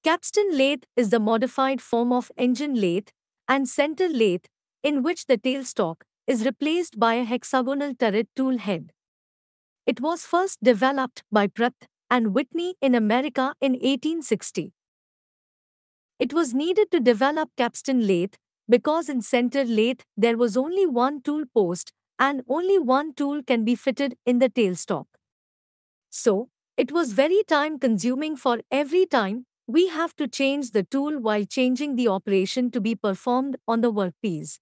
Capstan lathe is the modified form of engine lathe and center lathe in which the tailstock is replaced by a hexagonal turret tool head. It was first developed by Pratt and Whitney in America in 1860. It was needed to develop capstan lathe because in center lathe there was only one tool post and only one tool can be fitted in the tailstock. So, it was very time consuming for every time we have to change the tool while changing the operation to be performed on the workpiece.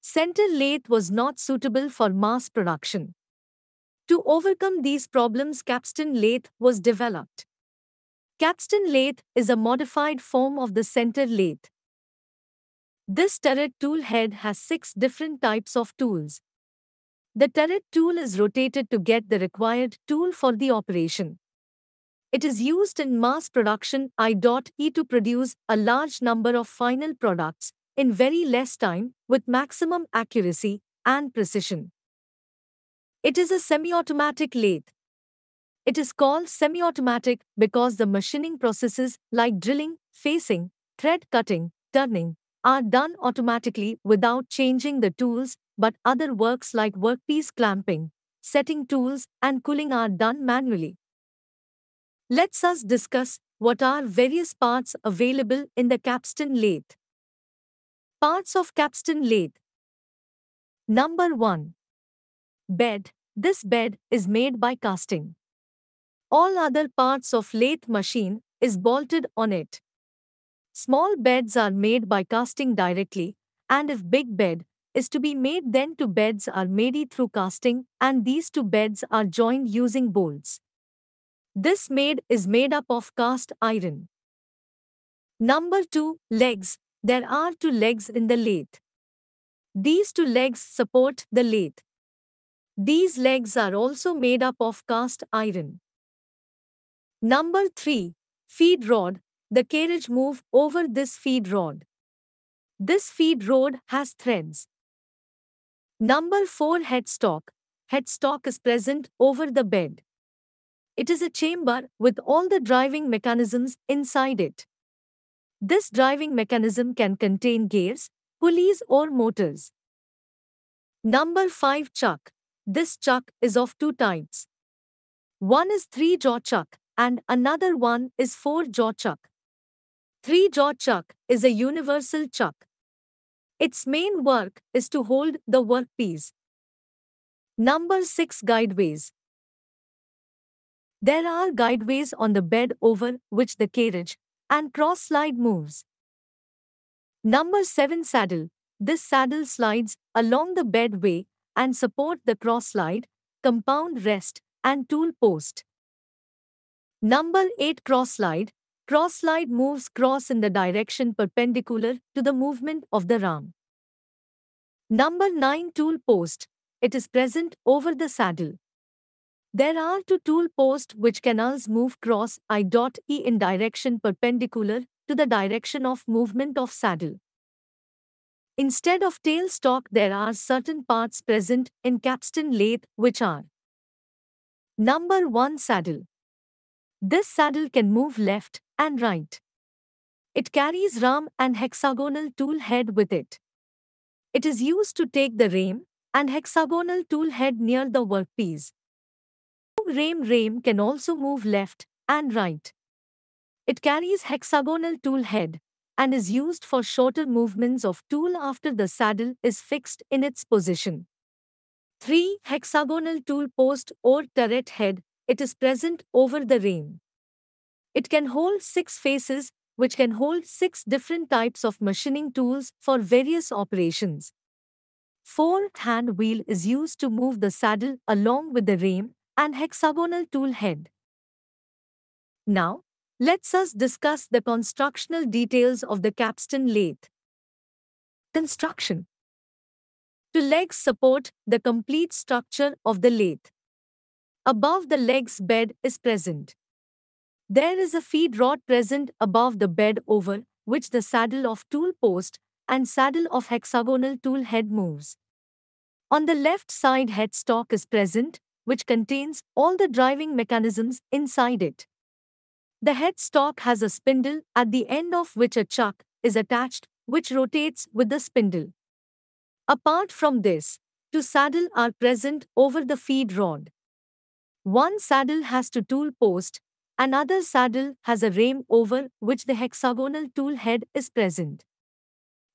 Center lathe was not suitable for mass production. To overcome these problems, capstan lathe was developed. Capstan lathe is a modified form of the center lathe. This turret tool head has 6 different types of tools. The turret tool is rotated to get the required tool for the operation. It is used in mass production I.E. to produce a large number of final products in very less time with maximum accuracy and precision. It is a semi-automatic lathe. It is called semi-automatic because the machining processes like drilling, facing, thread cutting, turning are done automatically without changing the tools, but other works like workpiece clamping, setting tools and cooling are done manually. Let's us discuss what are various parts available in the capstan lathe. Parts of capstan lathe. Number 1. Bed. This bed is made by casting. All other parts of lathe machine is bolted on it. Small beds are made by casting directly, and if big bed is to be made, then 2 beds are made through casting and these 2 beds are joined using bolts. This made is made up of cast iron. Number 2. Legs. There are 2 legs in the lathe. These 2 legs support the lathe. These legs are also made up of cast iron. Number 3. Feed rod. The carriage move over this feed rod. This feed rod has threads. Number 4. Headstock. Headstock is present over the bed. It is a chamber with all the driving mechanisms inside it. This driving mechanism can contain gears, pulleys or motors. Number 5. Chuck. This chuck is of 2 types. One is 3-jaw chuck and another one is 4-jaw chuck. 3-jaw chuck is a universal chuck. Its main work is to hold the workpiece. Number 6. Guideways. There are guideways on the bed over which the carriage and cross slide moves. Number 7. Saddle. This saddle slides along the bedway and support the cross slide, compound rest and tool post. Number 8. Cross slide. Cross slide moves cross in the direction perpendicular to the movement of the ram. Number 9. Tool post. It is present over the saddle. There are 2 tool posts which can also move cross I.E. in direction perpendicular to the direction of movement of saddle. Instead of tailstock, there are certain parts present in capstan lathe which are: Number 1. Saddle. This saddle can move left and right. It carries ram and hexagonal tool head with it. It is used to take the rame and hexagonal tool head near the workpiece. Rame can also move left and right. It carries hexagonal tool head and is used for shorter movements of tool after the saddle is fixed in its position. 3. Hexagonal tool post or turret head. It is present over the rame. It can hold 6 faces, which can hold 6 different types of machining tools for various operations. 4. Hand wheel is used to move the saddle along with the rame and hexagonal tool head. Now, let's us discuss the constructional details of the capstan lathe. Construction. 2 legs support the complete structure of the lathe. Above the legs, bed is present. There is a feed rod present above the bed over which the saddle of tool post and saddle of hexagonal tool head moves. On the left side, headstock is present, which contains all the driving mechanisms inside it. The headstock has a spindle at the end of which a chuck is attached, which rotates with the spindle. Apart from this, two saddles are present over the feed rod. One saddle has two tool posts, another saddle has a rame over which the hexagonal tool head is present.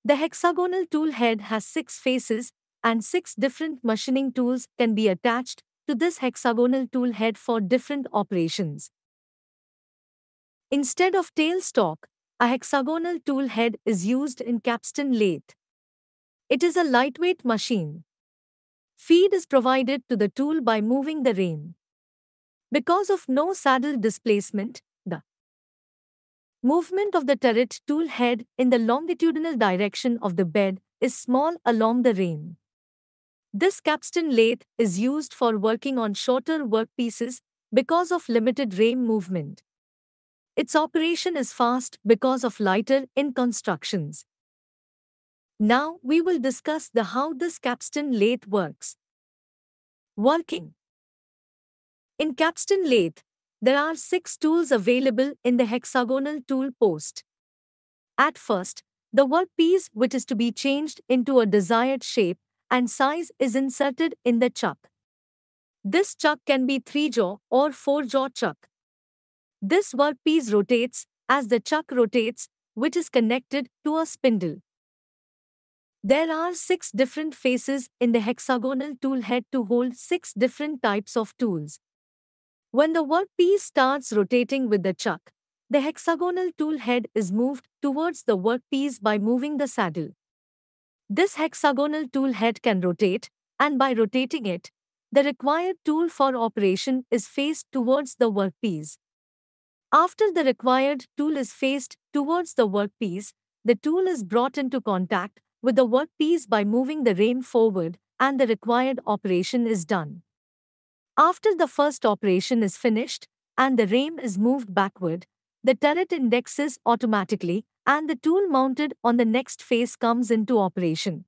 The hexagonal tool head has 6 faces, and 6 different machining tools can be attached to this hexagonal tool head for different operations. Instead of tailstock, a hexagonal tool head is used in capstan lathe. It is a lightweight machine. Feed is provided to the tool by moving the rame. Because of no saddle displacement, the movement of the turret tool head in the longitudinal direction of the bed is small along the rame. This capstan lathe is used for working on shorter workpieces because of limited rame movement. Its operation is fast because of lighter in constructions. Now we will discuss how this capstan lathe works. Working. In capstan lathe, there are 6 tools available in the hexagonal tool post. At first, the workpiece which is to be changed into a desired shape and size is inserted in the chuck. This chuck can be 3-jaw or 4-jaw chuck. This workpiece rotates as the chuck rotates, which is connected to a spindle. There are 6 different faces in the hexagonal tool head to hold 6 different types of tools. When the workpiece starts rotating with the chuck, the hexagonal tool head is moved towards the workpiece by moving the saddle. This hexagonal tool head can rotate, and by rotating it, the required tool for operation is faced towards the workpiece. After the required tool is faced towards the workpiece, the tool is brought into contact with the workpiece by moving the rame forward, and the required operation is done. After the first operation is finished and the rame is moved backward, the turret indexes automatically and the tool mounted on the next face comes into operation.